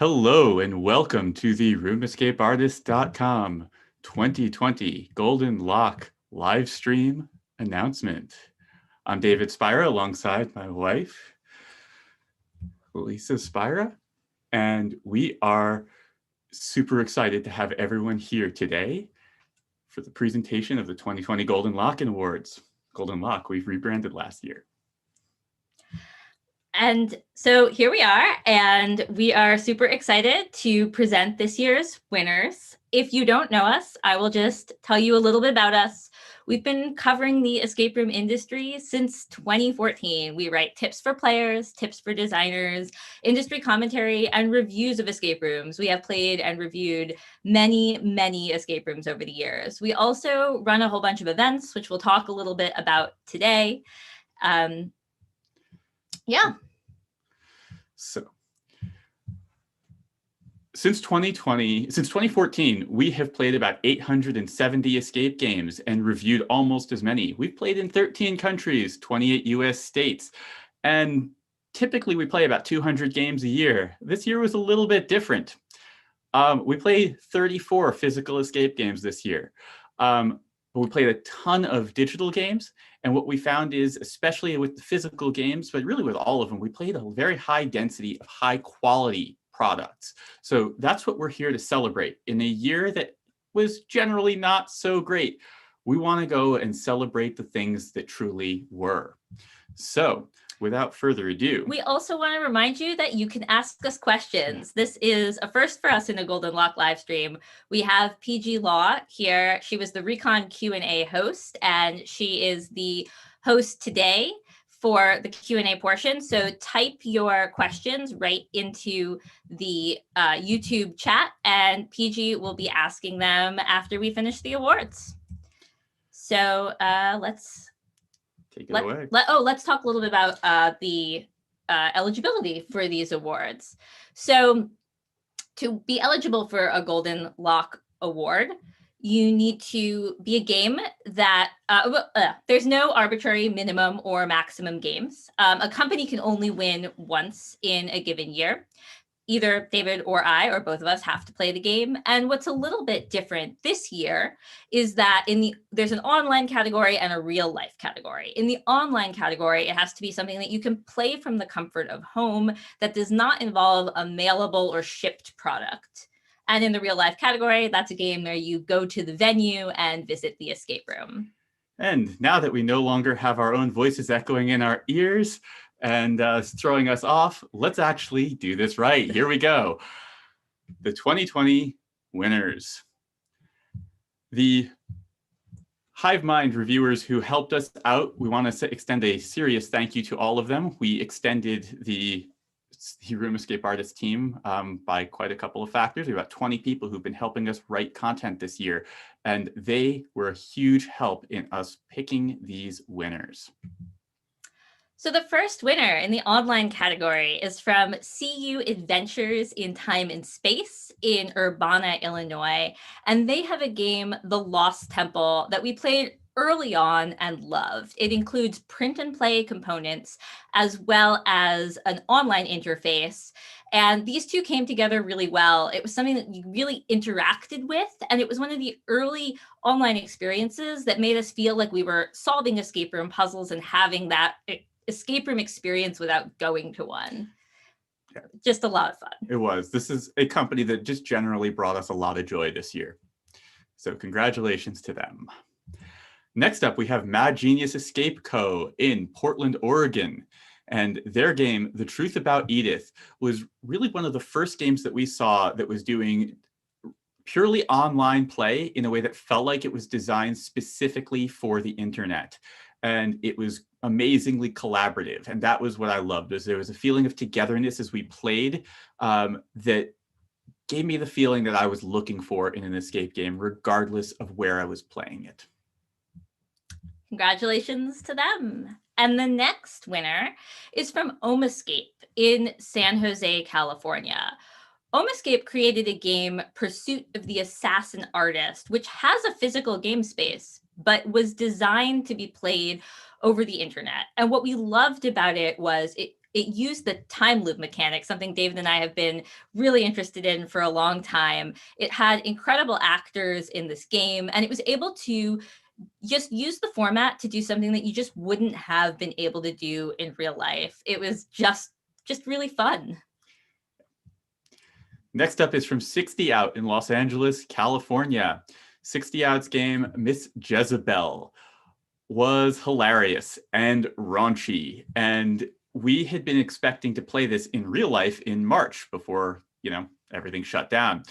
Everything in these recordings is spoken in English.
Hello and welcome to the RoomEscapeArtist.com 2020 Golden Lock live stream announcement. I'm David Spira alongside my wife, Lisa Spira, and we are super excited to have everyone here today for the presentation of the 2020 Golden Lock Awards. Golden Lock, we've rebranded last year. And so here we are, and we are super excited to present this year's winners. If you don't know us, I will just tell you a little bit about us. We've been covering the escape room industry since 2014. We write tips for players, tips for designers, industry commentary, and reviews of escape rooms. We have played and reviewed many, many escape rooms over the years. We also run a whole bunch of events, which we'll talk a little bit about today. Yeah. So since 2014, we have played about 870 escape games and reviewed almost as many. We've played in 13 countries, 28 US states, and typically we play about 200 games a year. This year was a little bit different. We played 34 physical escape games this year. But we played a ton of digital games. And what we found is, especially with the physical games, but really with all of them, we played a very high density of high quality products. So that's what we're here to celebrate. In a year that was generally not so great, we want to go and celebrate the things that truly were. So without further ado, we also want to remind you that you can ask us questions. This is a first for us in a Golden Lock live stream. We have PG Law here. She was the Recon Q&A host, and she is the host today for the Q&A portion. So type your questions right into the YouTube chat, and PG will be asking them after we finish the awards. So let's take it away. Let's talk a little bit about the eligibility for these awards. So to be eligible for a Golden Lock Award, you need to be a game that, there's no arbitrary minimum or maximum games. A company can only win once in a given year. Either David or I, or both of us, have to play the game. And what's a little bit different this year is that there's an online category and a real life category. In the online category, it has to be something that you can play from the comfort of home that does not involve a mailable or shipped product. And in the real life category, that's a game where you go to the venue and visit the escape room. And now that we no longer have our own voices echoing in our ears, and throwing us off, let's actually do this right. Here we go. The 2020 winners. The Hive Mind reviewers who helped us out, we want to extend a serious thank you to all of them. We extended the Room Escape Artist team by quite a couple of factors. We have about 20 people who've been helping us write content this year, and they were a huge help in us picking these winners. So the first winner in the online category is from CU Adventures in Time and Space in Urbana, Illinois. And they have a game, The Lost Temple, that we played early on and loved. It includes print and play components as well as an online interface. And these two came together really well. It was something that you really interacted with. And it was one of the early online experiences that made us feel like we were solving escape room puzzles and having that escape room experience without going to one. Yeah. Just a lot of fun. It was. This is a company that just generally brought us a lot of joy this year. So congratulations to them. Next up, we have Mad Genius Escape Co. in Portland, Oregon. And their game, The Truth About Edith, was really one of the first games that we saw that was doing purely online play in a way that felt like it was designed specifically for the internet. And it was amazingly collaborative. And that was what I loved, is there was a feeling of togetherness as we played that gave me the feeling that I was looking for in an escape game, regardless of where I was playing it. Congratulations to them. And the next winner is from Escape in San Jose, California. Escape created a game, Pursuit of the Assassin Artist, which has a physical game space, but was designed to be played over the internet. And what we loved about it was it it used the time loop mechanic, something David and I have been really interested in for a long time. It had incredible actors in this game, and it was able to just use the format to do something that you just wouldn't have been able to do in real life. It was just really fun. Next up is from 60 Out in Los Angeles, California. 60 Out's game, Miss Jezebel, was hilarious and raunchy. And we had been expecting to play this in real life in March before, everything shut down.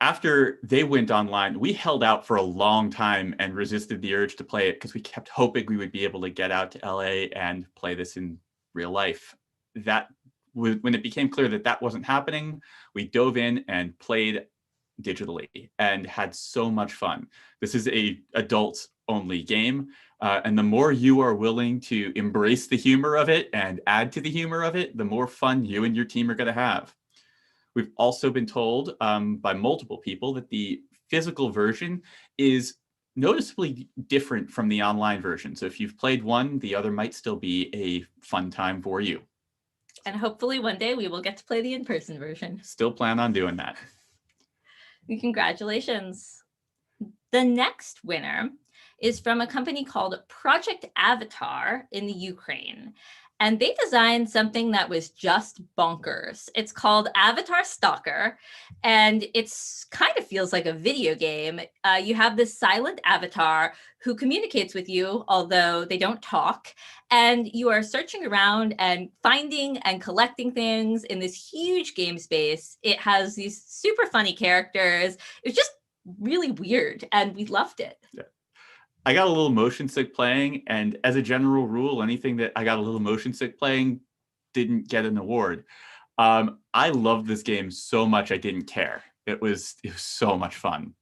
After they went online, we held out for a long time and resisted the urge to play it because we kept hoping we would be able to get out to LA and play this in real life. When it became clear that that wasn't happening, we dove in and played digitally and had so much fun. This is a adults-only game, and the more you are willing to embrace the humor of it and add to the humor of it, the more fun you and your team are going to have. We've also been told by multiple people that the physical version is noticeably different from the online version. So if you've played one, the other might still be a fun time for you. And hopefully one day we will get to play the in-person version. Still plan on doing that. Congratulations. The next winner is from a company called Project Avatar in the Ukraine. And they designed something that was just bonkers. It's called Avatar Stalker, and it's kind of feels like a video game. You have this silent avatar who communicates with you, although they don't talk, and you are searching around and finding and collecting things in this huge game space. It has these super funny characters. It was just really weird, and we loved it. Yeah. I got a little motion sick playing, and as a general rule, anything that I got a little motion sick playing didn't get an award. I loved this game so much I didn't care. It was so much fun.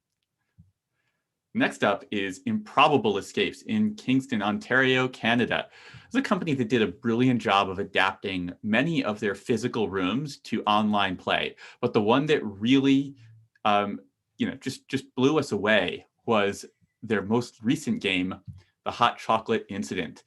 Next up is Improbable Escapes in Kingston, Ontario, Canada. It's a company that did a brilliant job of adapting many of their physical rooms to online play. But the one that really, just blew us away was their most recent game, The Hot Chocolate Incident.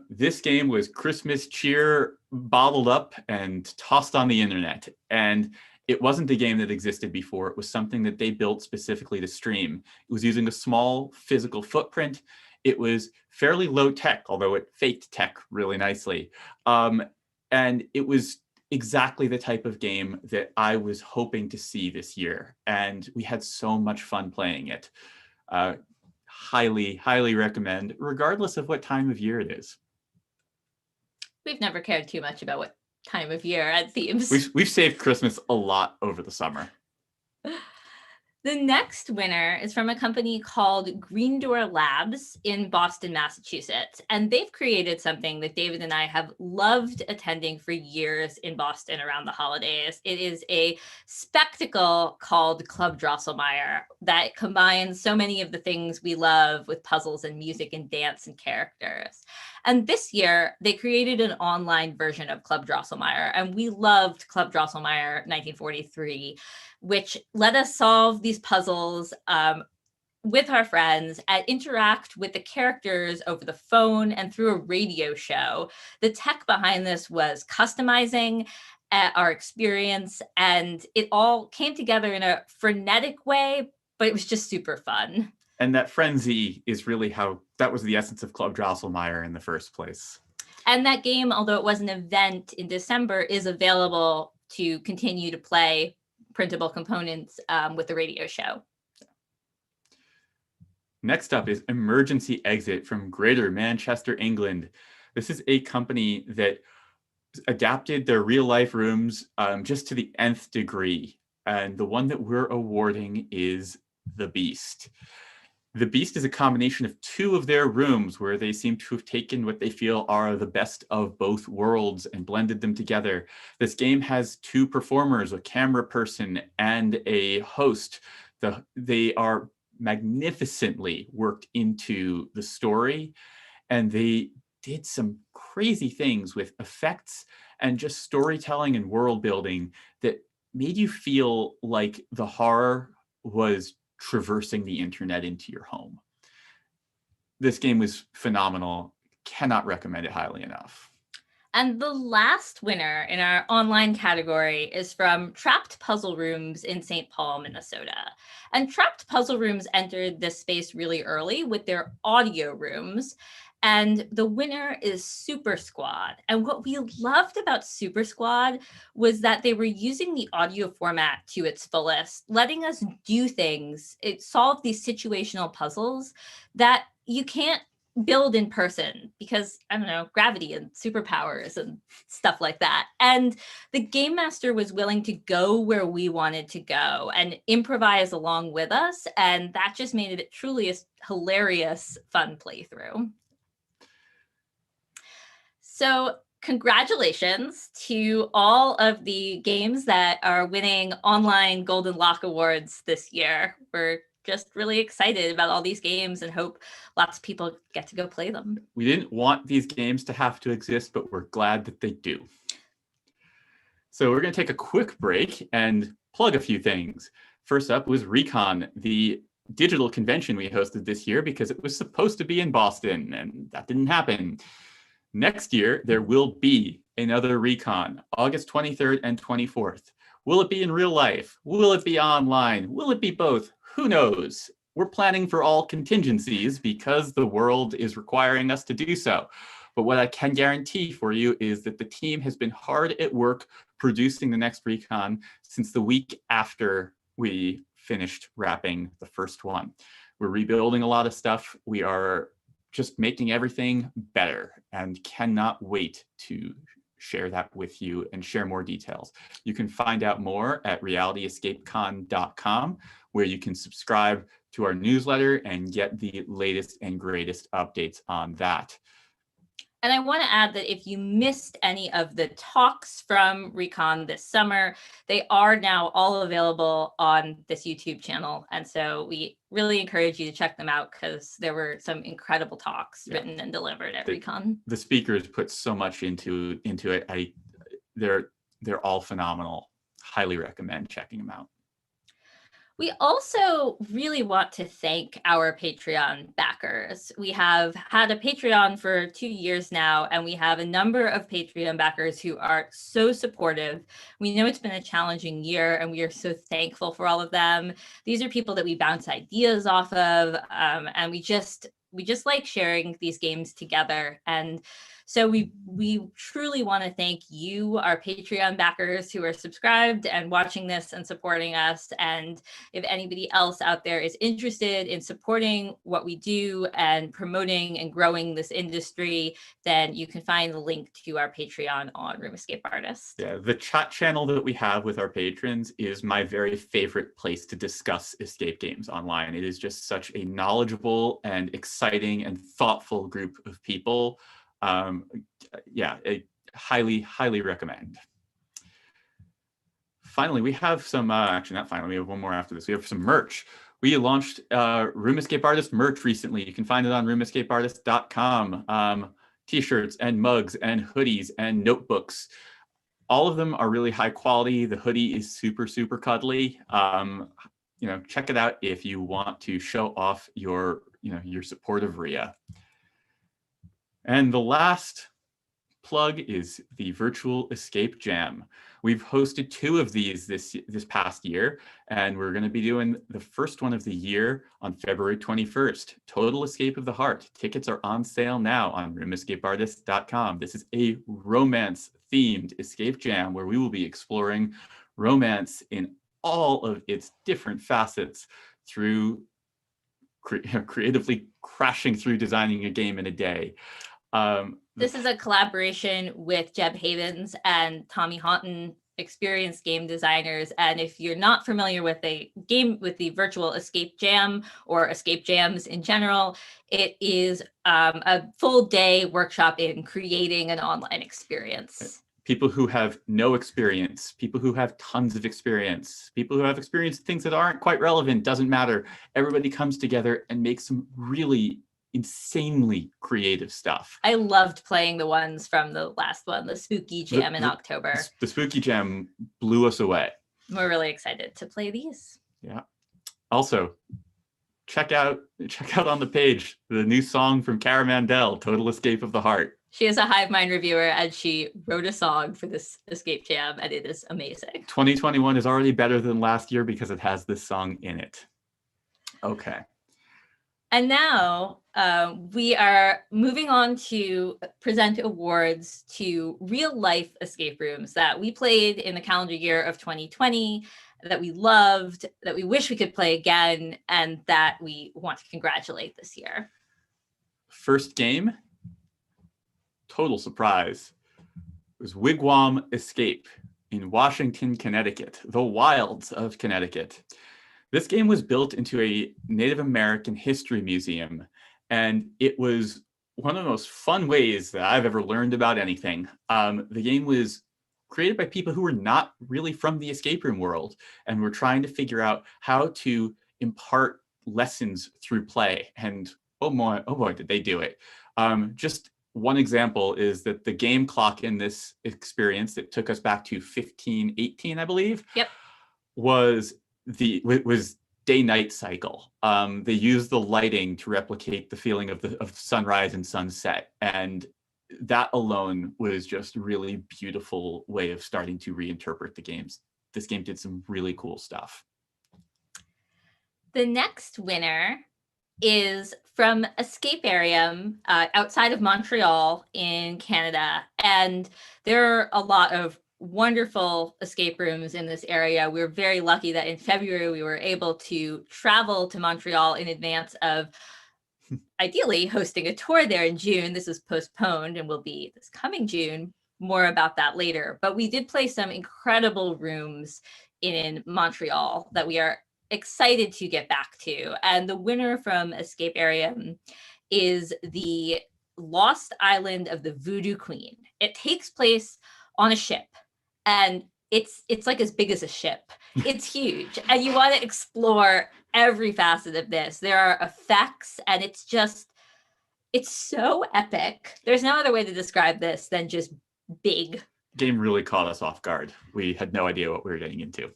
This game was Christmas cheer bottled up and tossed on the internet. And it wasn't a game that existed before. It was something that they built specifically to stream. It was using a small physical footprint. It was fairly low tech, although it faked tech really nicely. And it was exactly the type of game that I was hoping to see this year. And we had so much fun playing it. Highly recommend, regardless of what time of year it is. We've never cared too much about what time of year at themes. We've saved Christmas a lot over the summer. The next winner is from a company called Green Door Labs in Boston, Massachusetts. And they've created something that David and I have loved attending for years in Boston around the holidays. It is a spectacle called Club Drosselmeyer that combines so many of the things we love with puzzles and music and dance and characters. And this year, they created an online version of Club Drosselmeyer, and we loved Club Drosselmeyer 1943, which let us solve these puzzles with our friends and interact with the characters over the phone and through a radio show. The tech behind this was customizing our experience, and it all came together in a frenetic way, but it was just super fun. And that frenzy is really that was the essence of Club Drosselmeyer in the first place. And that game, although it was an event in December, is available to continue to play printable components with the radio show. Next up is Emergency Exit from Greater Manchester, England. This is a company that adapted their real life rooms just to the nth degree. And the one that we're awarding is The Beast. The Beast is a combination of two of their rooms where they seem to have taken what they feel are the best of both worlds and blended them together. This game has two performers, a camera person and a host. They are magnificently worked into the story, and they did some crazy things with effects and just storytelling and world building that made you feel like the horror was traversing the internet into your home. This game was phenomenal. Cannot recommend it highly enough. And the last winner in our online category is from Trapped Puzzle Rooms in St. Paul, Minnesota. And Trapped Puzzle Rooms entered this space really early with their audio rooms. And the winner is Super Squad. And what we loved about Super Squad was that they were using the audio format to its fullest, letting us do things. It solved these situational puzzles that you can't build in person because, I don't know, gravity and superpowers and stuff like that. And the game master was willing to go where we wanted to go and improvise along with us. And that just made it truly a hilarious, fun playthrough. So congratulations to all of the games that are winning online Golden Lock Awards this year. We're just really excited about all these games and hope lots of people get to go play them. We didn't want these games to have to exist, but we're glad that they do. So we're going to take a quick break and plug a few things. First up was Recon, the digital convention we hosted this year because it was supposed to be in Boston, and that didn't happen. Next year, there will be another Recon, August 23rd and 24th. Will it be in real life? Will it be online? Will it be both? Who knows? We're planning for all contingencies because the world is requiring us to do so. But what I can guarantee for you is that the team has been hard at work producing the next Recon since the week after we finished wrapping the first one. We're rebuilding a lot of stuff. We are just making everything better and cannot wait to share that with you and share more details. You can find out more at realityescapecon.com, where you can subscribe to our newsletter and get the latest and greatest updates on that. And I want to add that if you missed any of the talks from Recon this summer, they are now all available on this YouTube channel. And so we really encourage you to check them out because there were some incredible talks written and delivered at Recon. The speakers put so much into it. They're all phenomenal. Highly recommend checking them out. We also really want to thank our Patreon backers. We have had a Patreon for 2 years now, and we have a number of Patreon backers who are so supportive. We know it's been a challenging year, and we are so thankful for all of them. These are people that we bounce ideas off of, and we just like sharing these games together. And so we truly want to thank you, our Patreon backers who are subscribed and watching this and supporting us. And if anybody else out there is interested in supporting what we do and promoting and growing this industry, then you can find the link to our Patreon on Room Escape Artist. Yeah, the chat channel that we have with our patrons is my very favorite place to discuss escape games online. It is just such a knowledgeable and exciting and thoughtful group of people. I highly recommend. Finally, we have some, actually not finally, we have one more after this. We have some merch. We launched Room Escape Artist merch recently. You can find it on roomescapeartist.com. T-shirts and mugs and hoodies and notebooks. All of them are really high quality. The hoodie is super, super cuddly. Check it out if you want to show off your support of RIA. And the last plug is the Virtual Escape Jam. We've hosted 2 of these this past year, and we're going to be doing the first one of the year on February 21st. Total Escape of the Heart. Tickets are on sale now on roomescapeartist.com. This is a romance-themed escape jam where we will be exploring romance in all of its different facets through creatively crashing through designing a game in a day. This is a collaboration with Jeb Havens and Tommy Haunton, experienced game designers. And if you're not familiar with the Virtual Escape Jam or escape jams in general, it is a full day workshop in creating an online experience. People who have no experience, people who have tons of experience, people who have experienced things that aren't quite relevant, doesn't matter. Everybody comes together and makes some really insanely creative stuff. I loved playing the ones from the last one, the Spooky Jam in October. The Spooky Jam blew us away. We're really excited to play these. Yeah. Also, check out on the page the new song from Cara Mandel, Total Escape of the Heart. She is a Hive Mind reviewer, and she wrote a song for this Escape Jam, and it is amazing. 2021 is already better than last year because it has this song in it. Okay. And now we are moving on to present awards to real life escape rooms that we played in the calendar year of 2020, that we loved, that we wish we could play again, and that we want to congratulate this year. First game, total surprise, was Wigwam Escape in Washington, Connecticut, the wilds of Connecticut. This game was built into a Native American history museum, and it was one of the most fun ways that I've ever learned about anything. The game was created by people who were not really from the escape room world, and were trying to figure out how to impart lessons through play. And oh boy, did they do it. Just one example is that the game clock in this experience that took us back to 1518, I believe, Yep, was day-night cycle. They used the lighting to replicate the feeling of sunrise and sunset, and that alone was just a really beautiful way of starting to reinterpret the games. This game did some really cool stuff. the next winner is from Escaparium outside of Montreal in Canada. And there are a lot of wonderful escape rooms in this area. We're very lucky that in February we were able to travel to Montreal in advance of ideally hosting a tour there in June. This is postponed and will be this coming June. More about that later. But we did play some incredible rooms in Montreal that we are excited to get back to. And the winner from Escaparium is the Lost Island of the Voodoo Queen. It takes place on a ship, and it's like as big as a ship. It's huge, and you want to explore every facet of this. There are effects, and it's so epic. There's no other way to describe this than just big. Game really caught us off guard. We had no idea what we were getting into.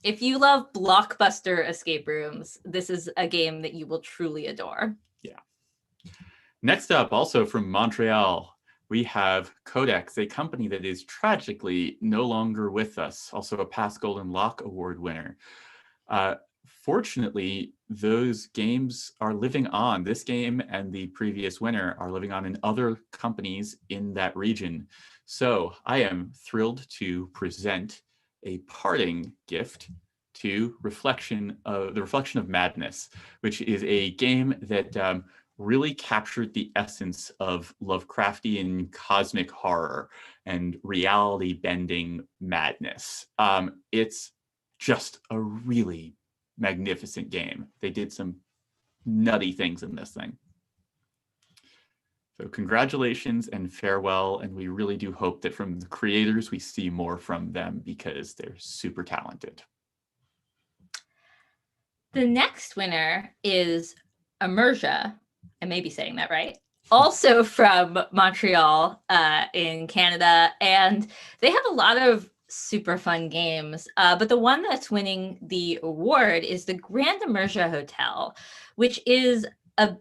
If you love blockbuster escape rooms, this is a game that you will truly adore. Yeah. Next up, also from Montreal, we have Codex, a company that is tragically no longer with us, also a past Golden Lock Award winner. Fortunately, those games are living on. This game and the previous winner are living on in other companies in that region. So I am thrilled to present a parting gift to the Reflection of Madness, which is a game that really captured the essence of Lovecraftian cosmic horror and reality bending madness. It's just a really magnificent game. They did some nutty things in this thing. So congratulations and farewell, and we really do hope that from the creators we see more from them because they're super talented. The next winner is Immersia. I may be saying that right. Also from Montreal in Canada, and they have a lot of super fun games, but the one that's winning the award is the Grand Immersia Hotel, which is a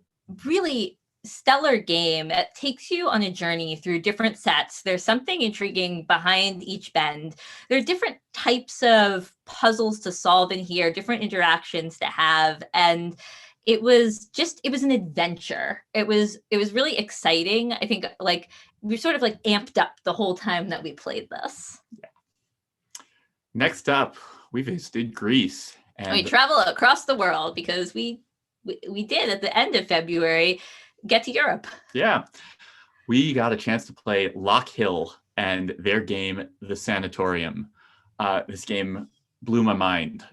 really stellar game. It takes you on a journey through different sets. There's something intriguing behind each bend. There are different types of puzzles to solve in here, different interactions to have, and it was an adventure. It was really exciting. I think like we sort of like amped up the whole time that we played this. Yeah. Next up, we visited Greece. And we travel across the world because we did at the end of February get to Europe. Yeah. We got a chance to play Lock Hill and their game, The Sanatorium. This game blew my mind.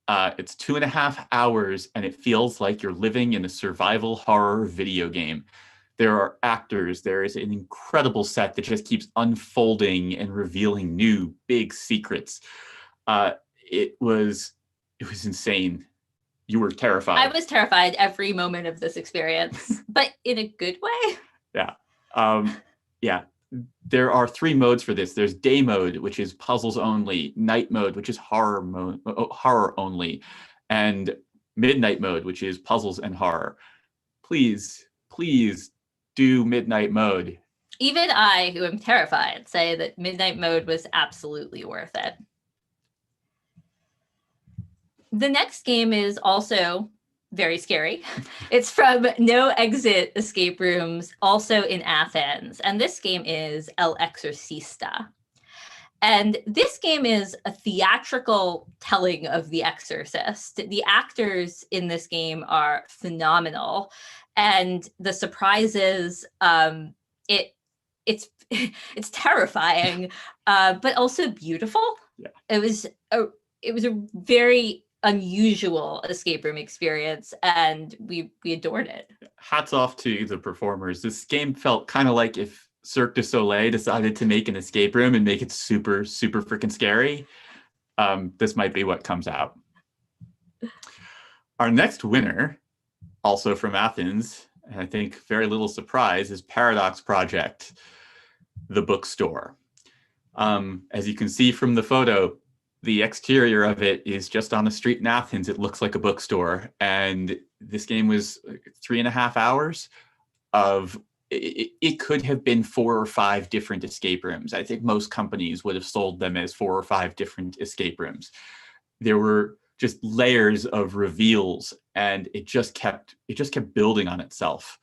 It's 2.5 hours, and it feels like you're living in a survival horror video game. There are actors. There is an incredible set that just keeps unfolding and revealing new big secrets. It was insane. You were terrified. I was terrified every moment of this experience, but in a good way. Yeah. Yeah. There are 3 modes for this. There's day mode, which is puzzles only, night mode, which is horror only, and midnight mode, which is puzzles and horror. Please do midnight mode. Even I, who am terrified, say that Midnight Mode was absolutely worth it. The next game is also very scary. It's from No Exit Escape Rooms, also in Athens. And this game is El Exorcista. And this game is a theatrical telling of The Exorcist. The actors in this game are phenomenal. And the surprises, it's it's terrifying, but also beautiful. Yeah. It was a very unusual escape room experience, and we adored it. Hats off to the performers. This game felt kind of like if Cirque du Soleil decided to make an escape room and make it super, super freaking scary. This might be what comes out. Our next winner, also from Athens, and I think very little surprise, is Paradox Project, the Bookstore. As you can see from the photo, the exterior of it is just on a street in Athens. It looks like a bookstore. And this game was 3.5 hours of, it could have been 4 or 5 different escape rooms. I think most companies would have sold them as 4 or 5 different escape rooms. There were just layers of reveals, and it just kept building on itself.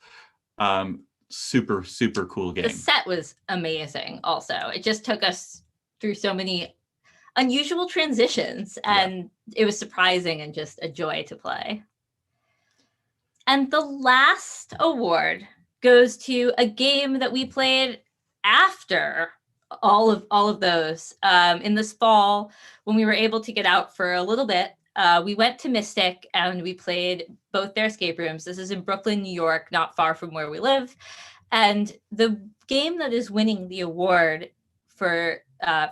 Super, super cool game. The set was amazing also. It just took us through so many unusual transitions, and it was surprising and just a joy to play. And the last award goes to a game that we played after all of those. In this fall, when we were able to get out for a little bit, we went to Mystic and we played both their escape rooms. This is in Brooklyn, New York, not far from where we live. And the game that is winning the award for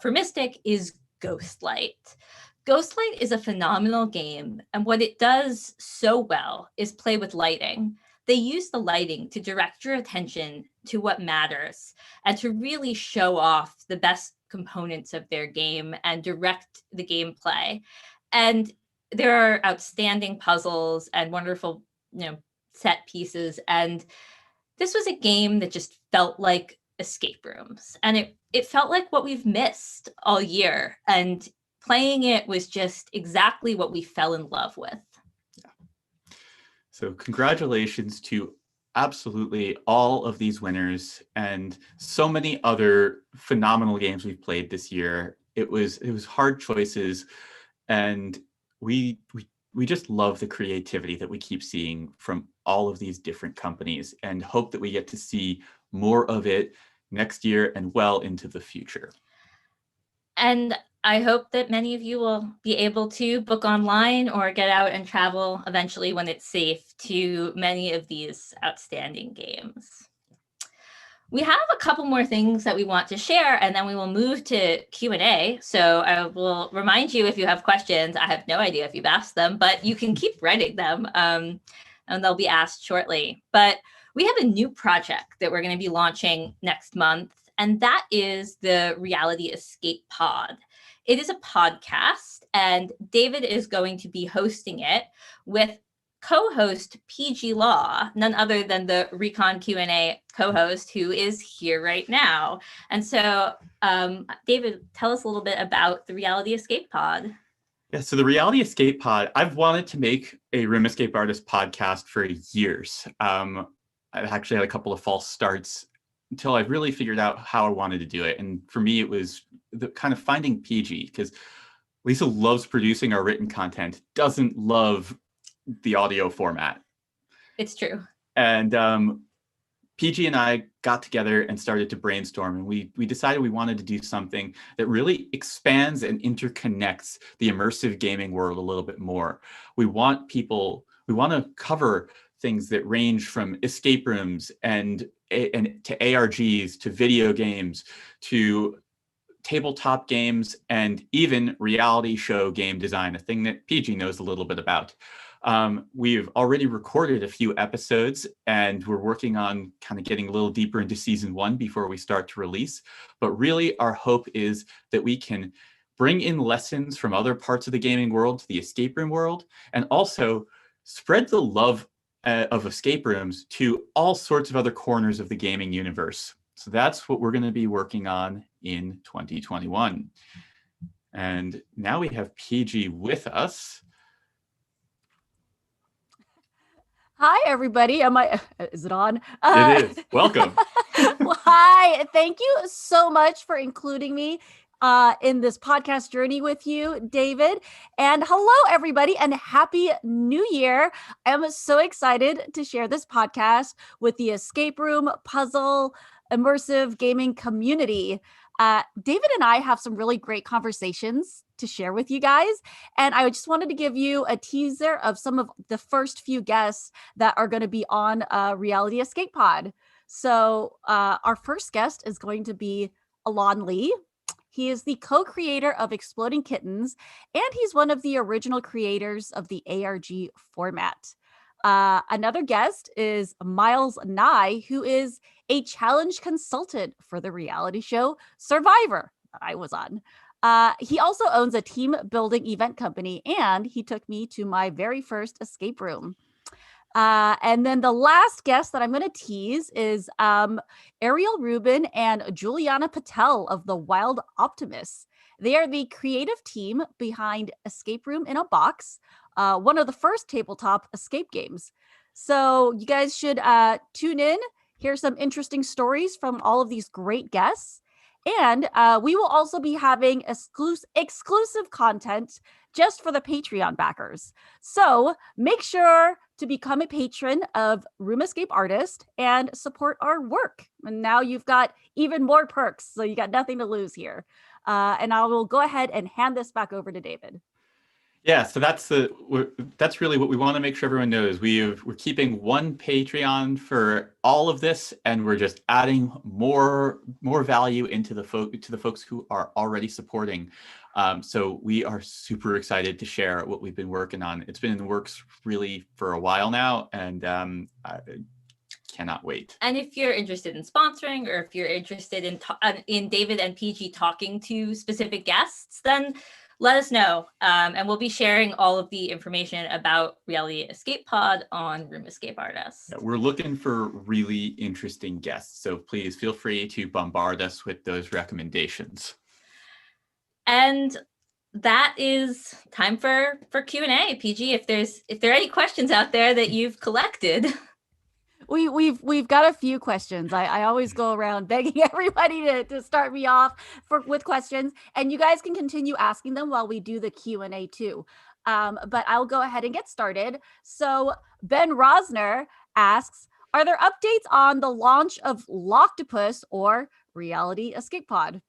Mystic is Ghostlight. Ghostlight is a phenomenal game, and what it does so well is play with lighting. They use the lighting to direct your attention to what matters and to really show off the best components of their game and direct the gameplay. And there are outstanding puzzles and wonderful, set pieces. And this was a game that just felt like escape rooms, and it felt like what we've missed all year, and playing it was just exactly what we fell in love with. So congratulations to absolutely all of these winners and so many other phenomenal games we've played this year. It was hard choices, and we just love the creativity that we keep seeing from all of these different companies, and hope that we get to see more of it next year and well into the future. And I hope that many of you will be able to book online or get out and travel eventually when it's safe to many of these outstanding games. We have a couple more things that we want to share, and then we will move to Q&A. So I will remind you, if you have questions, I have no idea if you've asked them, but you can keep writing them, and they'll be asked shortly. But we have a new project that we're going to be launching next month, and that is the Reality Escape Pod. It is a podcast, and David is going to be hosting it with co-host PG Law, none other than the Recon Q&A co-host, who is here right now. And so, David, tell us a little bit about the Reality Escape Pod. Yeah, so the Reality Escape Pod, I've wanted to make a Room Escape Artist podcast for years. I've actually had a couple of false starts until I really figured out how I wanted to do it. And for me, it was the kind of finding PG, because Lisa loves producing our written content, doesn't love the audio format. It's true. And PG and I got together and started to brainstorm, and we decided we wanted to do something that really expands and interconnects the immersive gaming world a little bit more. We want to cover things that range from escape rooms and to ARGs, to video games, to tabletop games, and even reality show game design, a thing that PG knows a little bit about. We've already recorded a few episodes, and we're working on kind of getting a little deeper into season 1 before we start to release. But really, our hope is that we can bring in lessons from other parts of the gaming world to the escape room world, and also spread the love of escape rooms to all sorts of other corners of the gaming universe. So that's what we're going to be working on in 2021. And now we have PG with us. Hi, everybody. Is it on? It is. Welcome. Well, hi. Thank you so much for including me in this podcast journey with you, David. And hello, everybody, and Happy New Year. I am so excited to share this podcast with the escape room, puzzle, immersive gaming community. David and I have some really great conversations to share with you guys. And I just wanted to give you a teaser of some of the first few guests that are going to be on Reality Escape Pod. So our first guest is going to be Alon Lee. He is the co-creator of Exploding Kittens, and he's one of the original creators of the ARG format. Another guest is Miles Nye, who is a challenge consultant for the reality show Survivor that I was on. He also owns a team building event company, and he took me to my very first escape room. And then the last guest that I'm going to tease is Ariel Rubin and Juliana Patel of the Wild Optimists. They are the creative team behind Escape Room in a Box, one of the first tabletop escape games. So you guys should tune in, hear some interesting stories from all of these great guests. And we will also be having exclusive content just for the Patreon backers. So make sure to become a patron of Room Escape Artist and support our work. And now you've got even more perks, so you got nothing to lose here. And I will go ahead and hand this back over to David. Yeah, so that's really what we want to make sure everyone knows. We're keeping one Patreon for all of this, and we're just adding more value into the folks who are already supporting. So we are super excited to share what we've been working on. It's been in the works really for a while now, and I cannot wait. And if you're interested in sponsoring, or if you're interested in David and PG talking to specific guests, then let us know, and we'll be sharing all of the information about Reality Escape Pod on Room Escape Artists. Yeah, we're looking for really interesting guests, so please feel free to bombard us with those recommendations. And that is time for Q&A. PG, if there are any questions out there that you've collected. We've got a few questions. I always go around begging everybody to start me off with questions, and you guys can continue asking them while we do the Q&A too. But I'll go ahead and get started. So Ben Rosner asks, are there updates on the launch of Locktopus or Reality Escape Pod?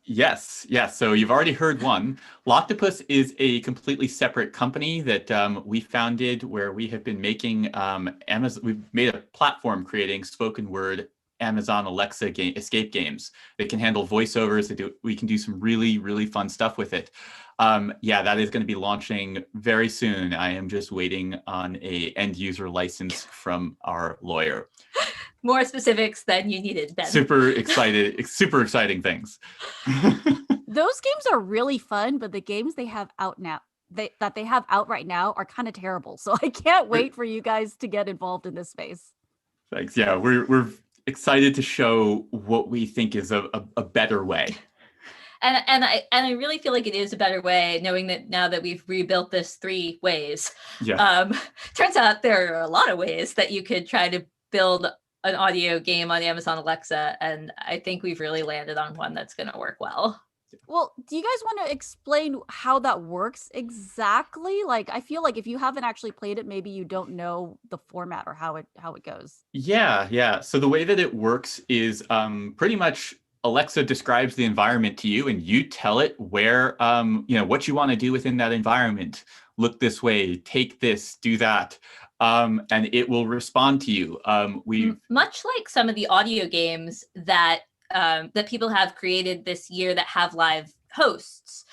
Yes. So you've already heard one. Locktopus is a completely separate company that we founded, where we have been making Amazon. We've made a platform creating spoken word Amazon Alexa escape games that can handle voiceovers. We can do some really, really fun stuff with it. That is going to be launching very soon. I am just waiting on a end user license from our lawyer. More specifics than you needed, Ben. Super exciting things. Those games are really fun, but the games they have out now, that they have out right now, are kind of terrible. So I can't wait for you guys to get involved in this space. Thanks. Yeah, we're excited to show what we think is a better way. And I really feel like it is a better way, knowing that now that we've rebuilt this 3 ways. Yeah. Turns out there are a lot of ways that you could try to build an audio game on Amazon Alexa, and I think we've really landed on one that's going to work well. Well, do you guys want to explain how that works exactly? Like, I feel like if you haven't actually played it, maybe you don't know the format or how it goes. Yeah. So the way that it works is pretty much Alexa describes the environment to you, and you tell it where what you want to do within that environment. Look this way, take this, do that. And it will respond to you. Much like some of the audio games that people have created this year that have live hosts,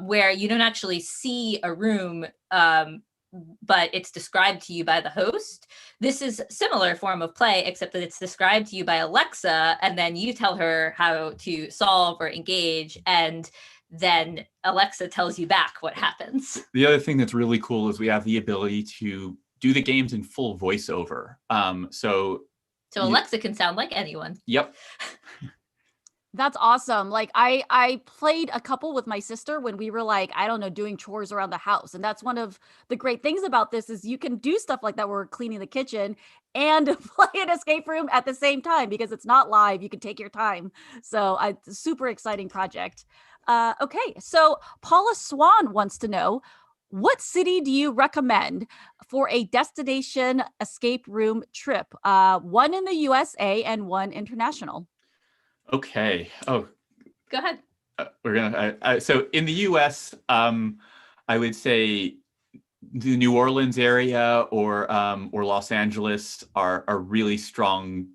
where you don't actually see a room, but it's described to you by the host. This is a similar form of play, except that it's described to you by Alexa, and then you tell her how to solve or engage, and then Alexa tells you back what happens. The other thing that's really cool is we have the ability to do the games in full voiceover. So So Alexa can sound like anyone. Yep. That's awesome. Like I played a couple with my sister when we were like, I don't know, doing chores around the house. And that's one of the great things about this is you can do stuff like that. We're cleaning the kitchen and play an escape room at the same time because it's not live. You can take your time. So super exciting project. Okay. So Paula Swan wants to know, what city do you recommend for a destination escape room trip? One in the USA and one international. Okay. Oh, Go ahead. we're gonna. So in the U.S., I would say the New Orleans area or Los Angeles are really strong,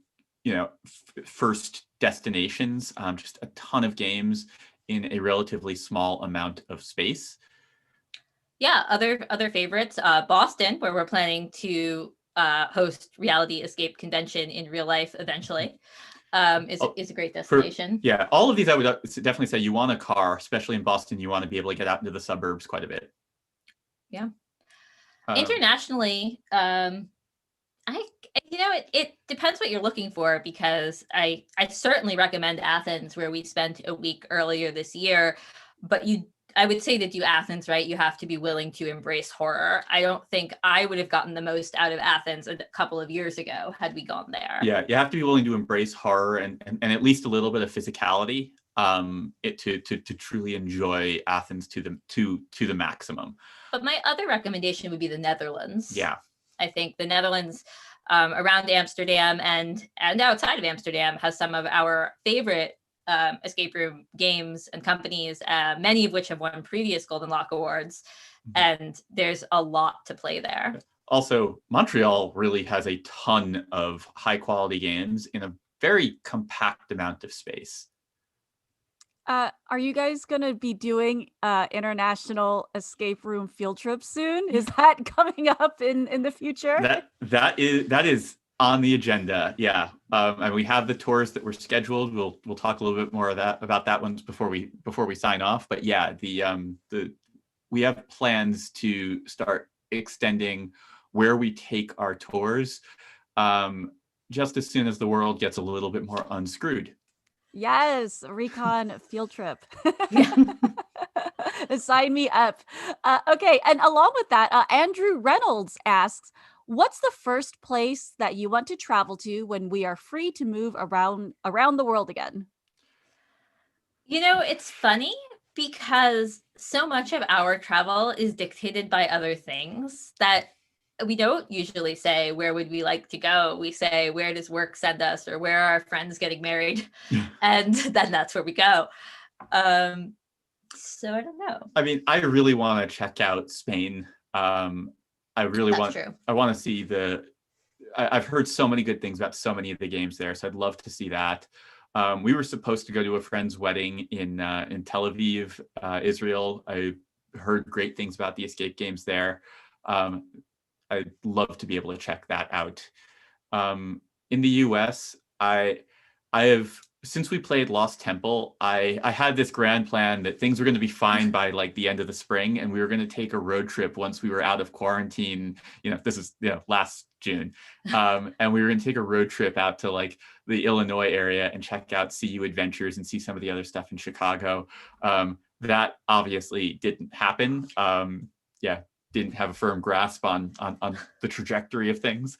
first destinations. Just a ton of games in a relatively small amount of space. Yeah, other favorites. Boston, where we're planning to host Reality Escape Convention in real life eventually. Is a great destination. All of these I would definitely say you want a car, especially in Boston. You want to be able to get out into the suburbs quite a bit. Yeah. Internationally, it depends what you're looking for, because I certainly recommend Athens, where we spent a week earlier this year, but I would say to do Athens right, you have to be willing to embrace horror. I don't think I would have gotten the most out of Athens a couple of years ago had we gone there. Yeah, you have to be willing to embrace horror and at least a little bit of physicality to truly enjoy Athens to the maximum. But my other recommendation would be the Netherlands. Yeah. I think the Netherlands around Amsterdam and outside of Amsterdam has some of our favorite escape room games and companies, many of which have won previous Golden Lock Awards, and there's a lot to play there. Also, Montreal really has a ton of high quality games in a very compact amount of space. Are you guys going to be doing international escape room field trips soon? Is that coming up in the future? That is on the agenda, yeah. And we have the tours that were scheduled. We'll talk a little bit more about that one before we sign off. But yeah, we have plans to start extending where we take our tours, just as soon as the world gets a little bit more unscrewed. Yes, recon field trip. Sign me up. Okay, and along with that, Andrew Reynolds asks, what's the first place that you want to travel to when we are free to move around the world again? It's funny because so much of our travel is dictated by other things that we don't usually say, where would we like to go? We say, where does work send us, or where are our friends getting married? And then that's where we go. So I don't know. I mean, I really want to check out Spain. I want to see I've heard so many good things about so many of the games there, so I'd love to see that. We were supposed to go to a friend's wedding in Tel Aviv, Israel. I heard great things about the escape games there. I'd love to be able to check that out. In the US, I have, since we played Lost Temple, I had this grand plan that things were going to be fine by like the end of the spring, and we were going to take a road trip once we were out of quarantine. This is last June, and we were going to take a road trip out to like the Illinois area and check out CU Adventures and see some of the other stuff in Chicago. That obviously didn't happen. Didn't have a firm grasp on the trajectory of things.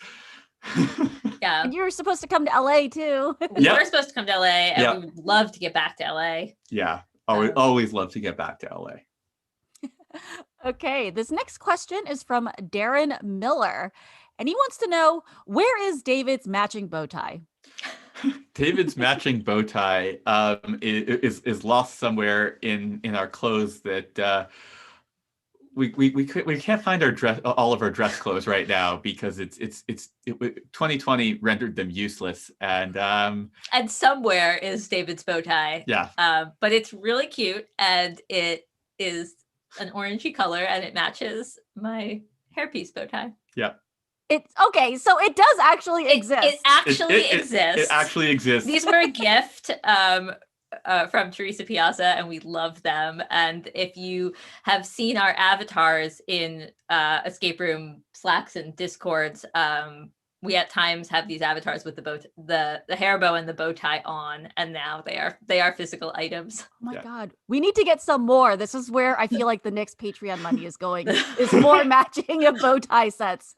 Yeah. And you were supposed to come to LA too. We were supposed to come to LA, and we would love to get back to LA. Yeah. Always love to get back to LA. Okay. This next question is from Darren Miller. And he wants to know, where is David's matching bow tie? David's matching bow tie is lost somewhere in our clothes that we can't find all of our dress clothes right now because 2020 rendered them useless, and somewhere is David's bow tie. Yeah. But it's really cute, and it is an orangey color, and it matches my hairpiece bow tie. Yeah. It's okay, so it does actually exist. It actually exists. It actually exists. These were a gift from Teresa Piazza, and we love them. And if you have seen our avatars in escape room Slacks and Discords, we at times have these avatars with the hair bow and the bow tie on, and now they are physical items. Oh my God. We need to get some more. This is where I feel like the next Patreon money is going, is more matching of bow tie sets.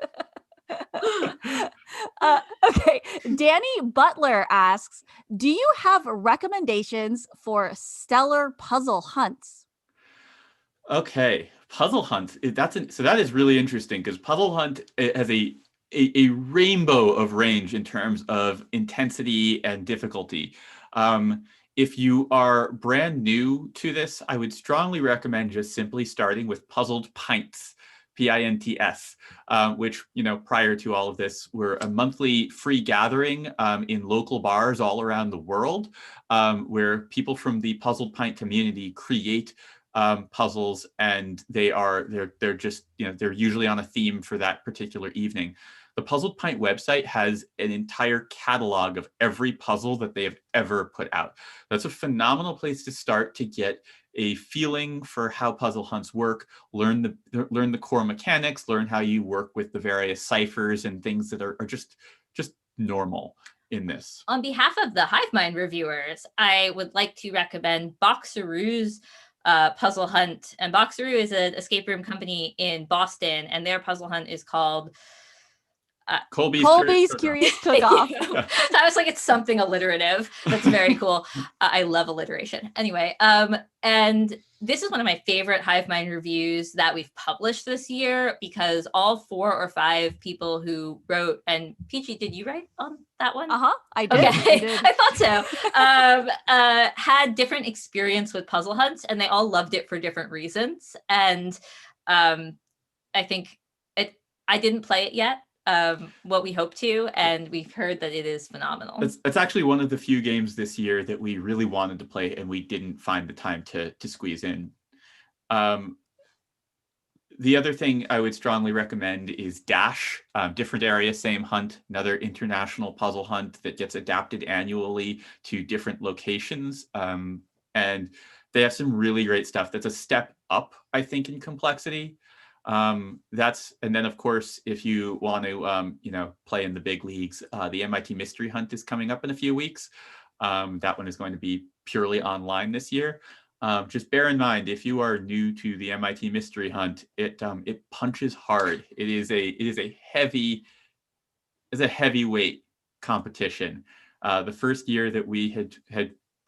Okay. Danny Butler asks, do you have recommendations for stellar puzzle hunts? Okay, Puzzle Hunt. So that is really interesting because Puzzle Hunt, it has a rainbow of range in terms of intensity and difficulty. If you are brand new to this, I would strongly recommend just simply starting with Puzzled Pints, Pints, which, prior to all of this, were a monthly free gathering in local bars all around the world, where people from the Puzzled Pint community create puzzles, and they're just, they're usually on a theme for that particular evening. The Puzzled Pint website has an entire catalog of every puzzle that they have ever put out. That's a phenomenal place to start to get a feeling for how puzzle hunts work, learn the core mechanics, learn how you work with the various ciphers and things that are just normal in this. On behalf of the Hivemind reviewers, I would like to recommend Boxeroo's puzzle hunt. And Boxeroo is an escape room company in Boston, and their puzzle hunt is called Colby's Curious Cook-Off. So I was like, it's something alliterative. That's very cool. I love alliteration. Anyway, and this is one of my favorite Hivemind reviews that we've published this year, because all 4 or 5 people who wrote, and Peachy, did you write on that one? I did. Okay. I did. I thought so. Had different experience with puzzle hunts, and they all loved it for different reasons. And I think I didn't play it yet. What we hope to, and we've heard that it is phenomenal. It's actually one of the few games this year that we really wanted to play and we didn't find the time to squeeze in. The other thing I would strongly recommend is Dash, different area, same hunt, another international puzzle hunt that gets adapted annually to different locations. And they have some really great stuff. That's a step up, I think, in complexity. And then of course, if you want to play in the big leagues, the MIT Mystery Hunt is coming up in a few weeks. That one is going to be purely online this year. Just bear in mind, if you are new to the MIT Mystery Hunt, it punches hard. It is a heavyweight competition. The first year that we had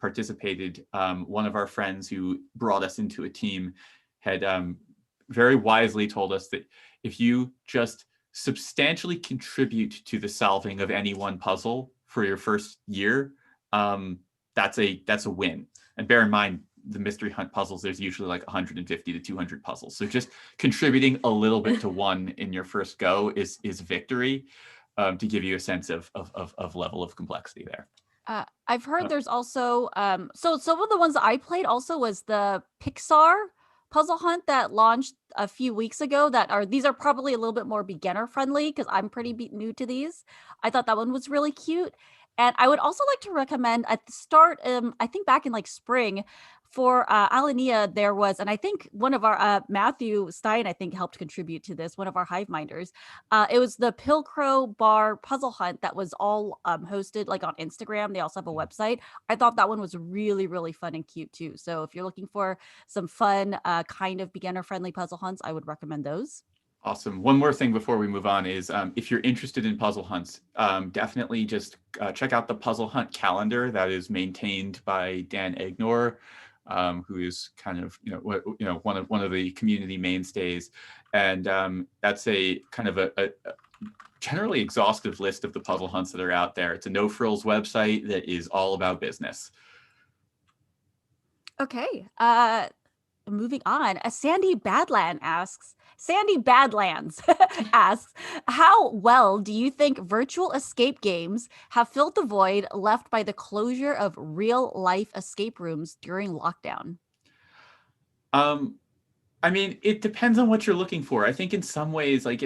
participated, one of our friends who brought us into a team had very wisely told us that if you just substantially contribute to the solving of any one puzzle for your first year, that's a win. And bear in mind, the mystery hunt puzzles, there's usually like 150 to 200 puzzles. So just contributing a little bit to one in your first go is victory, to give you a sense of level of complexity there. I've heard there's also so some of the ones that I played also was the Pixar puzzle hunt that launched a few weeks ago. These are probably a little bit more beginner friendly because I'm pretty new to these. I thought that one was really cute. And I would also like to recommend at the start, I think back in like spring, for Alania, there was, and I think one of our, Matthew Stein, I think helped contribute to this, one of our Hiveminders. It was the Pilcrow Bar Puzzle Hunt that was all hosted like on Instagram. They also have a website. I thought that one was really, really fun and cute too. So if you're looking for some fun, kind of beginner-friendly puzzle hunts, I would recommend those. Awesome. One more thing before we move on is if you're interested in puzzle hunts, definitely just check out the puzzle hunt calendar that is maintained by Dan Egnor, who is kind of one of the community mainstays, and that's a kind of a generally exhaustive list of the puzzle hunts that are out there. It's a no frills website that is all about business. Okay. Moving on. Sandy Badlands asks, how well do you think virtual escape games have filled the void left by the closure of real life escape rooms during lockdown? I mean, it depends on what you're looking for. I think in some ways, like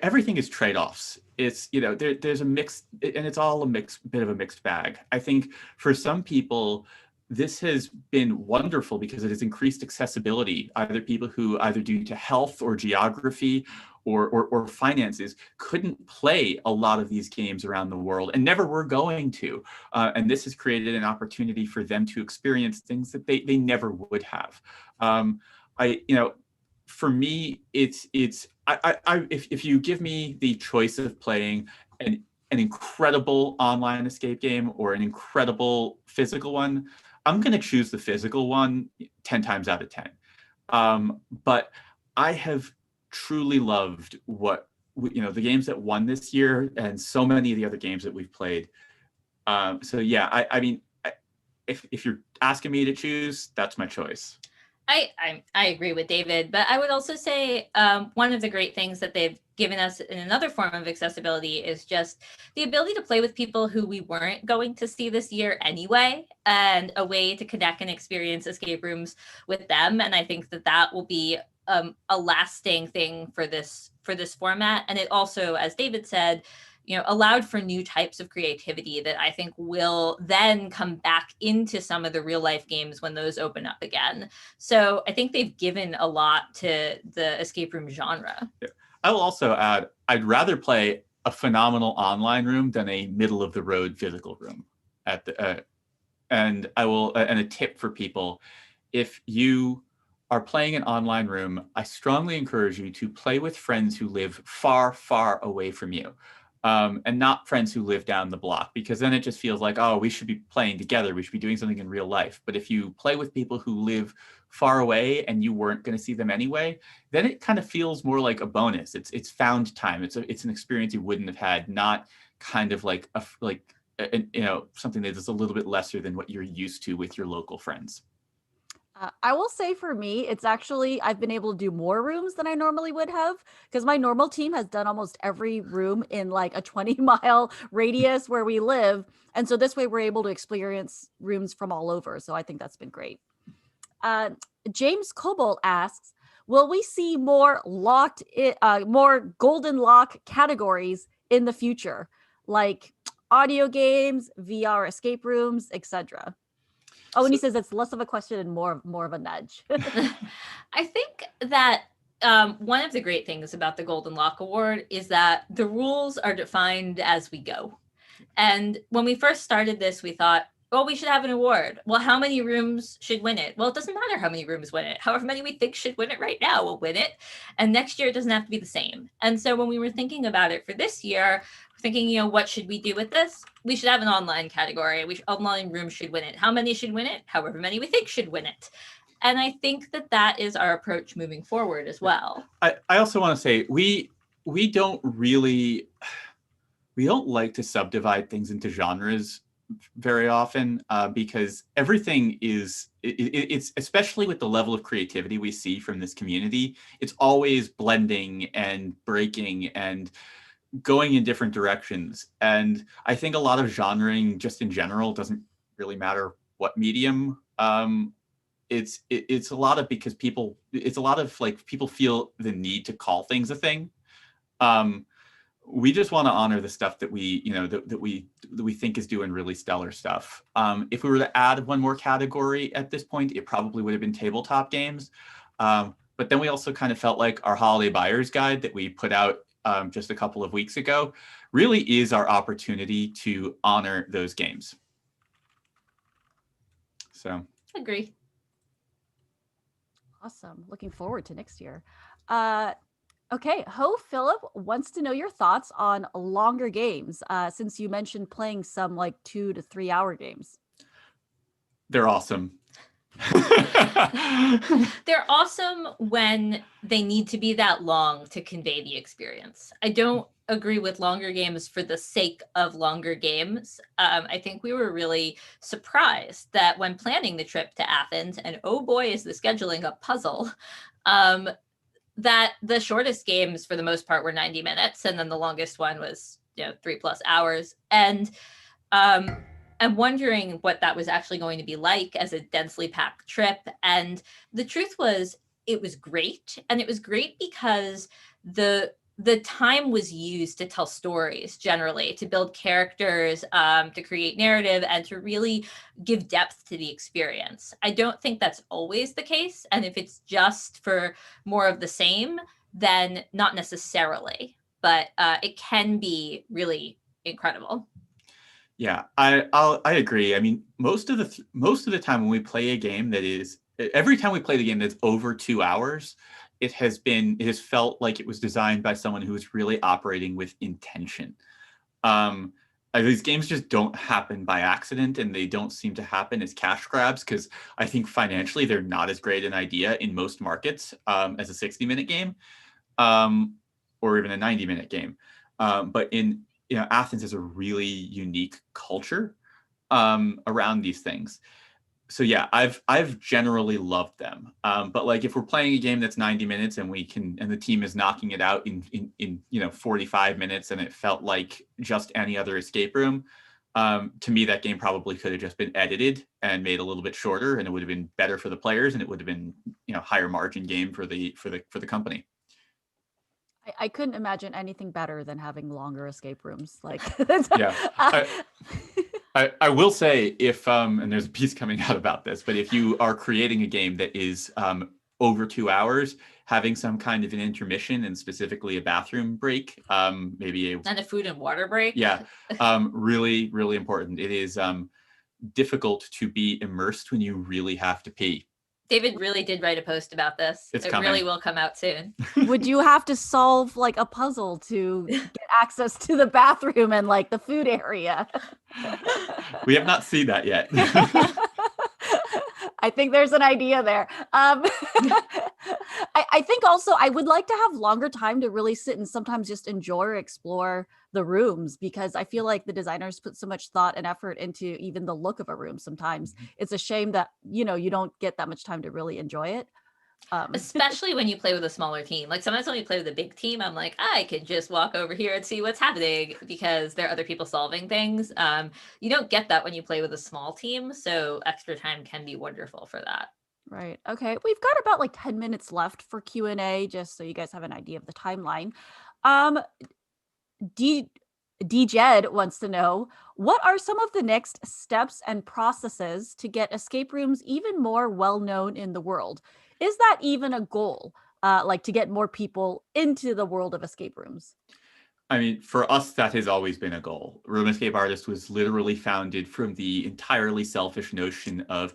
everything is trade-offs. It's, there's a mix, and it's all bit of a mixed bag. I think for some people, this has been wonderful because it has increased accessibility. Either people who, either due to health or geography or finances, couldn't play a lot of these games around the world and never were going to. And this has created an opportunity for them to experience things that they never would have. For me, if you give me the choice of playing an incredible online escape game or an incredible physical one, I'm going to choose the physical one 10 times out of 10. But I have truly loved the games that won this year and so many of the other games that we've played. So yeah, if you're asking me to choose, that's my choice. I agree with David, but I would also say one of the great things that they've given us in another form of accessibility is just the ability to play with people who we weren't going to see this year anyway, and a way to connect and experience escape rooms with them. And I think that will be a lasting thing for this format. And it also, as David said, allowed for new types of creativity that I think will then come back into some of the real life games when those open up again. So I think they've given a lot to the escape room genre. Yeah. I will also add, I'd rather play a phenomenal online room than a middle of the road physical room. And a tip for people, if you are playing an online room, I strongly encourage you to play with friends who live far, far away from you. And not friends who live down the block, because then it just feels like, oh, we should be playing together. We should be doing something in real life. But if you play with people who live far away and you weren't going to see them anyway, then it kind of feels more like a bonus. It's found time. It's an experience you wouldn't have had, not kind of like something that is a little bit lesser than what you're used to with your local friends. I will say for me, it's actually, I've been able to do more rooms than I normally would have, because my normal team has done almost every room in like a 20-mile radius where we live. And so this way we're able to experience rooms from all over. So I think that's been great. James Cobalt asks, will we see more more golden lock categories in the future, like audio games, VR escape rooms, etc.? Oh, and he says it's less of a question and more of a nudge. I think that one of the great things about the Golden Lock Award is that the rules are defined as we go. And when we first started this, we thought, well, we should have an award. Well, how many rooms should win it? Well, it doesn't matter how many rooms win it. However many we think should win it right now will win it. And next year, it doesn't have to be the same. And so when we were thinking about it for this year, thinking, what should we do with this? We should have an online category. Online rooms should win it. How many should win it? However many we think should win it. And I think that is our approach moving forward as well. I also want to say, we don't like to subdivide things into genres very often, because everything it's especially with the level of creativity we see from this community, it's always blending and breaking and going in different directions. And I think a lot of genring just in general doesn't really matter what medium. It's a lot of people feel the need to call things a thing. We just want to honor the stuff that we think is doing really stellar stuff. If we were to add one more category at this point, it probably would have been tabletop games. But then we also kind of felt like our holiday buyer's guide that we put out just a couple of weeks ago really is our opportunity to honor those games. So agree. Awesome. Looking forward to next year. Okay, Ho Philip wants to know your thoughts on longer games, since you mentioned playing some like 2 to 3 hour games. They're awesome. They're awesome when they need to be that long to convey the experience. I don't agree with longer games for the sake of longer games. I think we were really surprised that when planning the trip to Athens, and oh boy, is the scheduling a puzzle, that the shortest games for the most part were 90 minutes, and then the longest one was 3+ hours. And I'm wondering what that was actually going to be like as a densely packed trip. And the truth was, it was great. And it was great because the the time was used to tell stories generally, to build characters, to create narrative, and to really give depth to the experience. I don't think that's always the case. And if it's just for more of the same, then not necessarily, but it can be really incredible. Yeah, I agree. I mean, most of the time when we play a game every time we play the game that's over 2 hours, it has felt like it was designed by someone who was really operating with intention. These games just don't happen by accident, and they don't seem to happen as cash grabs, because I think financially they're not as great an idea in most markets as a 60-minute game, or even a 90-minute game. But in Athens is a really unique culture around these things. So yeah, I've generally loved them. But like if we're playing a game that's 90 minutes and the team is knocking it out in 45 minutes, and it felt like just any other escape room, to me that game probably could have just been edited and made a little bit shorter, and it would have been better for the players, and it would have been higher margin game for the company. I couldn't imagine anything better than having longer escape rooms. Like, yeah. I will say, if and there's a piece coming out about this, but if you are creating a game that is over 2 hours, having some kind of an intermission, and specifically a bathroom break, maybe and a food and water break. Yeah, really, really important. It is difficult to be immersed when you really have to pee. David really did write a post about this. It really will come out soon. Would you have to solve like a puzzle to get access to the bathroom and like the food area? We have not seen that yet. I think there's an idea there. I think also I would like to have longer time to really sit and sometimes just enjoy or explore the rooms, because I feel like the designers put so much thought and effort into even the look of a room. Sometimes it's a shame that, you don't get that much time to really enjoy it. Especially when you play with a smaller team. Like sometimes when you play with a big team, I'm like, I could just walk over here and see what's happening because there are other people solving things. You don't get that when you play with a small team. So extra time can be wonderful for that. Right. Okay. We've got about like 10 minutes left for Q&A, just so you guys have an idea of the timeline. DJed wants to know, what are some of the next steps and processes to get escape rooms even more well-known in the world? Is that even a goal, like to get more people into the world of escape rooms? I mean, for us, that has always been a goal. Room Escape Artist was literally founded from the entirely selfish notion of,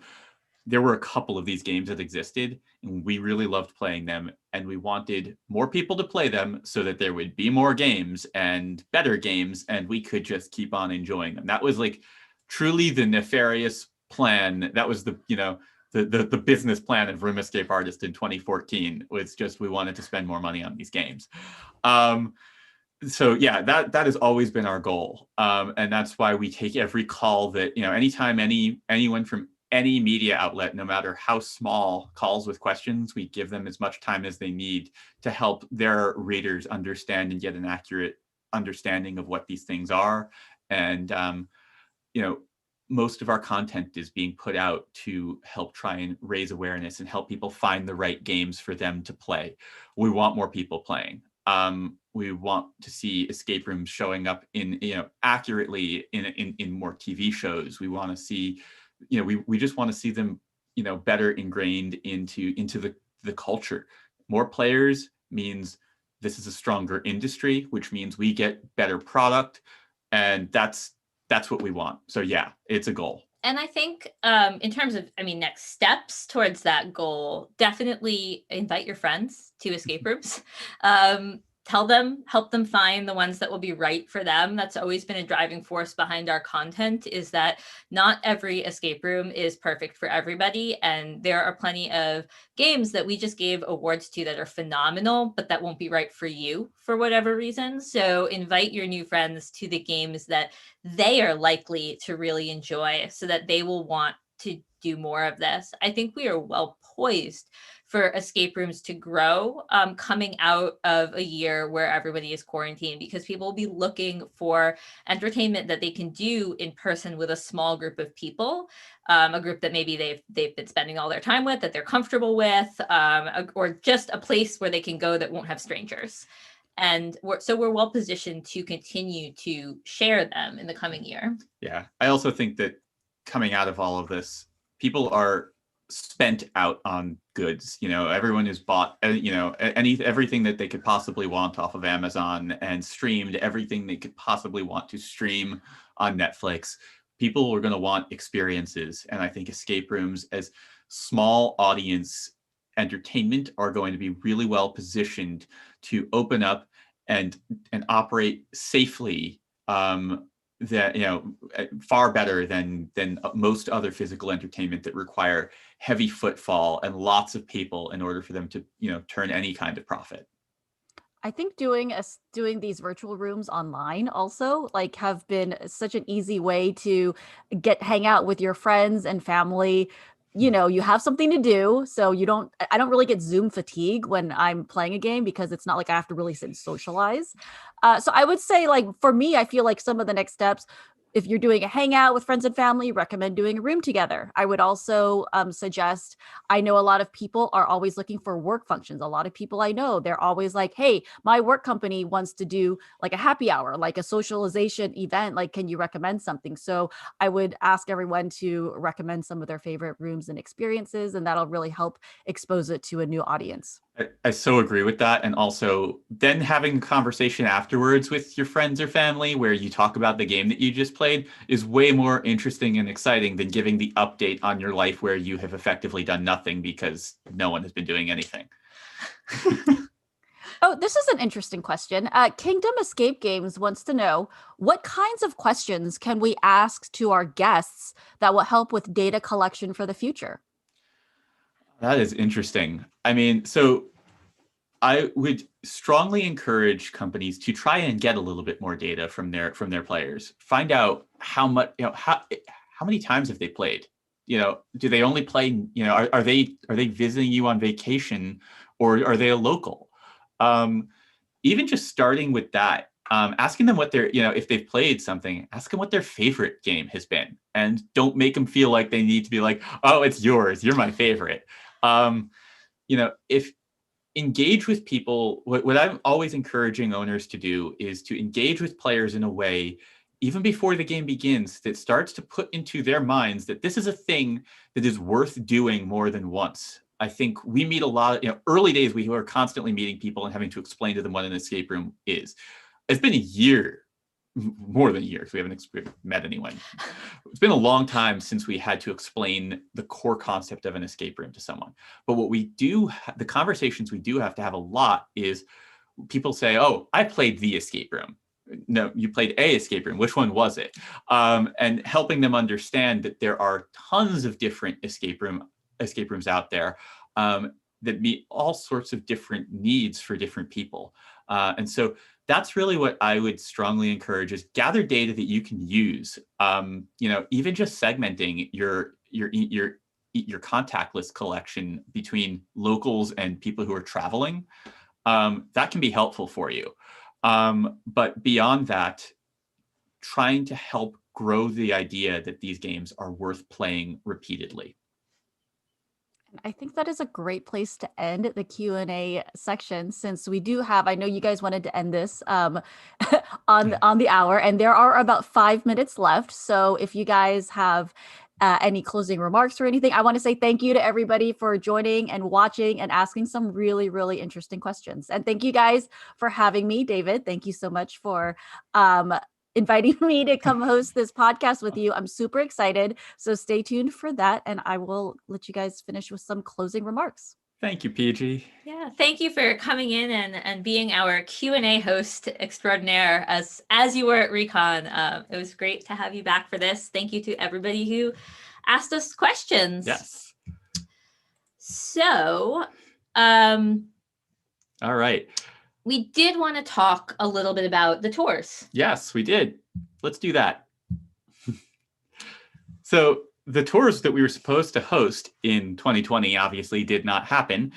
there were a couple of these games that existed, and we really loved playing them, and we wanted more people to play them so that there would be more games and better games, and we could just keep on enjoying them. That was like truly the nefarious plan. That was the business plan of Room Escape Artist in 2014, was just, we wanted to spend more money on these games. So yeah, that has always been our goal. And that's why we take every call that, anytime anyone from any media outlet, no matter how small, calls with questions, we give them as much time as they need to help their readers understand and get an accurate understanding of what these things are. And, most of our content is being put out to help try and raise awareness and help people find the right games for them to play. We want more people playing. We want to see escape rooms showing up accurately in more TV shows. We want to see, we just want to see them, better ingrained into the culture. More players means this is a stronger industry, which means we get better product, and that's what we want. So yeah, it's a goal. And I think in terms of, next steps towards that goal, definitely invite your friends to escape rooms. Tell them, help them find the ones that will be right for them. That's always been a driving force behind our content, is that not every escape room is perfect for everybody. And there are plenty of games that we just gave awards to that are phenomenal, but that won't be right for you for whatever reason. So invite your new friends to the games that they are likely to really enjoy, so that they will want to do more of this. I think we are well poised for escape rooms to grow coming out of a year where everybody is quarantined, because people will be looking for entertainment that they can do in person with a small group of people, a group that maybe they've been spending all their time with, that they're comfortable with, or just a place where they can go that won't have strangers. And we're well positioned to continue to share them in the coming year. Yeah, I also think that coming out of all of this, people are spent out on goods. Everyone has bought everything that they could possibly want off of Amazon and streamed everything they could possibly want to stream on Netflix. People are going to want experiences, and I think escape rooms as small audience entertainment are going to be really well positioned to open up and operate safely, far better than most other physical entertainment that require heavy footfall and lots of people in order for them to turn any kind of profit. I think doing these virtual rooms online also have been such an easy way to hang out with your friends and family. You have something to do, so I don't really get Zoom fatigue when I'm playing a game, because it's not like I have to really sit and socialize. So I would say, for me, I feel like some of the next steps, if you're doing a hangout with friends and family, recommend doing a room together. I would also suggest, I know a lot of people are always looking for work functions. A lot of people I know, they're always like, hey, my work company wants to do a happy hour, a socialization event. Can you recommend something? So I would ask everyone to recommend some of their favorite rooms and experiences, and that'll really help expose it to a new audience. I so agree with that. And also then having a conversation afterwards with your friends or family where you talk about the game that you just played is way more interesting and exciting than giving the update on your life where you have effectively done nothing because no one has been doing anything. Oh, this is an interesting question. Kingdom Escape Games wants to know, what kinds of questions can we ask to our guests that will help with data collection for the future? That is interesting. I mean, so I would strongly encourage companies to try and get a little bit more data from their players. Find out how much, how many times have they played? Do they only play? Are they visiting you on vacation, or are they a local? Even just starting with that, asking them what their, if they've played something, ask them what their favorite game has been, and don't make them feel like they need to be like, oh, it's yours, you're my favorite. If engage with people, what I'm always encouraging owners to do is to engage with players in a way, even before the game begins, that starts to put into their minds that this is a thing that is worth doing more than once. I think we meet a lot, early days, we were constantly meeting people and having to explain to them what an escape room is. It's been a year, more than a year, so we haven't met anyone. It's been a long time since we had to explain the core concept of an escape room to someone. But what we do, the conversations we do have to have a lot is people say, oh, I played the escape room. No, you played a escape room. Which one was it? And helping them understand that there are tons of different escape rooms out there that meet all sorts of different needs for different people. And so that's really what I would strongly encourage, is gather data that you can use. Even just segmenting your contact list collection between locals and people who are traveling, that can be helpful for you. But beyond that, trying to help grow the idea that these games are worth playing repeatedly. I think that is a great place to end the Q&A section, since we do have, I know you guys wanted to end this on the hour, and there are about 5 minutes left. So if you guys have any closing remarks or anything, I want to say thank you to everybody for joining and watching and asking some really, really interesting questions. And thank you guys for having me. David, thank you so much for inviting me to come host this podcast with you. I'm super excited. So stay tuned for that, and I will let you guys finish with some closing remarks. Thank you, PG. Yeah, thank you for coming in and being our Q&A host extraordinaire as you were at Recon. It was great to have you back for this. Thank you to everybody who asked us questions. Yes. So, all right. We did want to talk a little bit about the tours. Yes, we did. Let's do that. So the tours that we were supposed to host in 2020 obviously did not happen.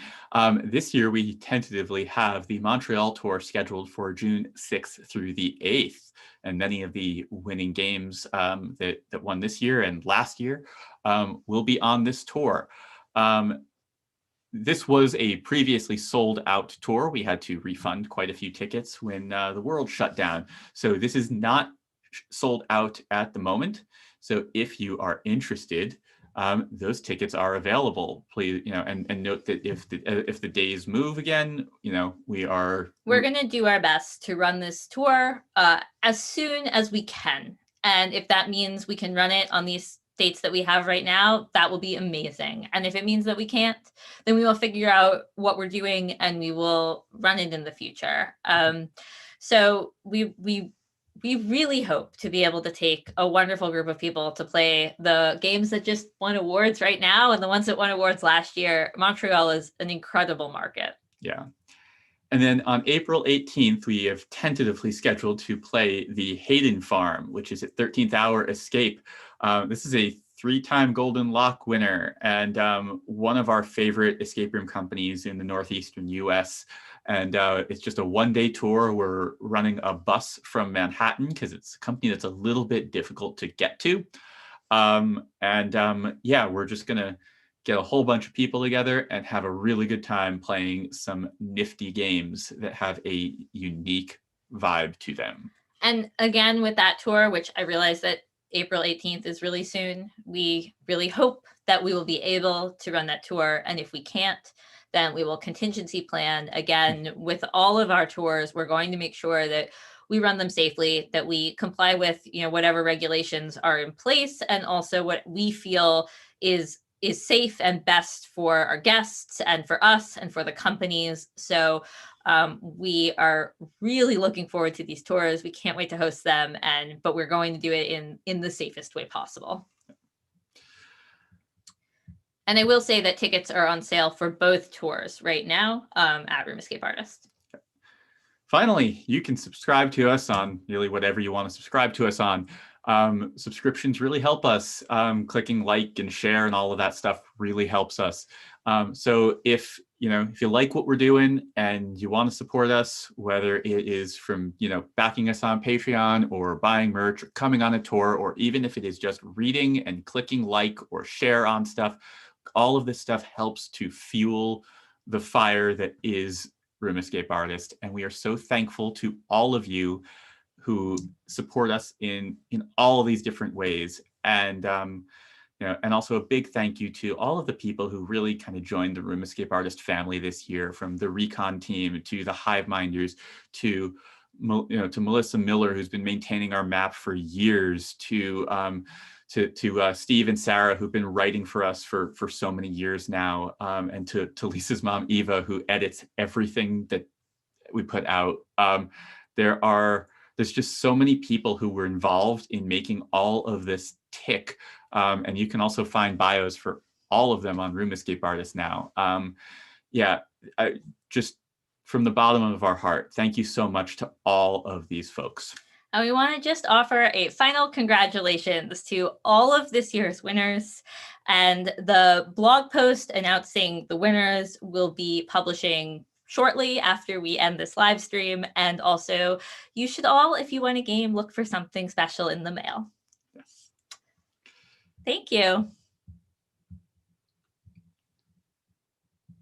This year, we tentatively have the Montreal tour scheduled for June 6th through the 8th. And many of the winning games that won this year and last year will be on this tour. this was a previously sold out tour. We had to refund quite a few tickets when the world shut down. So this is not sold out at the moment. So if you are interested, those tickets are available. Please, and note that if the days move again, we're going to do our best to run this tour as soon as we can. And if that means we can run it on these dates that we have right now, that will be amazing. And if it means that we can't, then we will figure out what we're doing and we will run it in the future. So we really hope to be able to take a wonderful group of people to play the games that just won awards right now and the ones that won awards last year. Montreal is an incredible market. Yeah. And then on April 18th, we have tentatively scheduled to play the Hayden Farm, which is a 13th Hour Escape. This is a 3-time Golden Lock winner and one of our favorite escape room companies in the Northeastern US. And it's just a one-day tour. We're running a bus from Manhattan because it's a company that's a little bit difficult to get to. We're just going to get a whole bunch of people together and have a really good time playing some nifty games that have a unique vibe to them. And again, with that tour, which I realize that April 18th is really soon, we really hope that we will be able to run that tour. And if we can't, then we will contingency plan. Again, with all of our tours, we're going to make sure that we run them safely, that we comply with whatever regulations are in place, and also what we feel is safe and best for our guests and for us and for the companies. So we are really looking forward to these tours. We can't wait to host them, but we're going to do it in the safest way possible. And I will say that tickets are on sale for both tours right now at Room Escape Artist. Finally, you can subscribe to us on really whatever you want to subscribe to us on. Subscriptions really help us. Clicking like and share and all of that stuff really helps us. So if you like what we're doing and you want to support us, whether it is from backing us on Patreon or buying merch or coming on a tour, or even if it is just reading and clicking like or share on stuff, all of this stuff helps to fuel the fire that is Room Escape Artist. And we are so thankful to all of you who support us in all of these different ways. And and also a big thank you to all of the people who really kind of joined the Room Escape Artist family this year, from the Recon team to the Hive Minders to Melissa Miller, who's been maintaining our map for years, to Steve and Sarah, who've been writing for us for so many years now, and to Lisa's mom, Eva, who edits everything that we put out. There's just so many people who were involved in making all of this tick. And you can also find bios for all of them on Room Escape Artist now. Just from the bottom of our heart, thank you so much to all of these folks. And we want to just offer a final congratulations to all of this year's winners. And the blog post announcing the winners will be publishing shortly after we end this live stream. And also, you should all, if you want a game, look for something special in the mail. Yes. Thank you.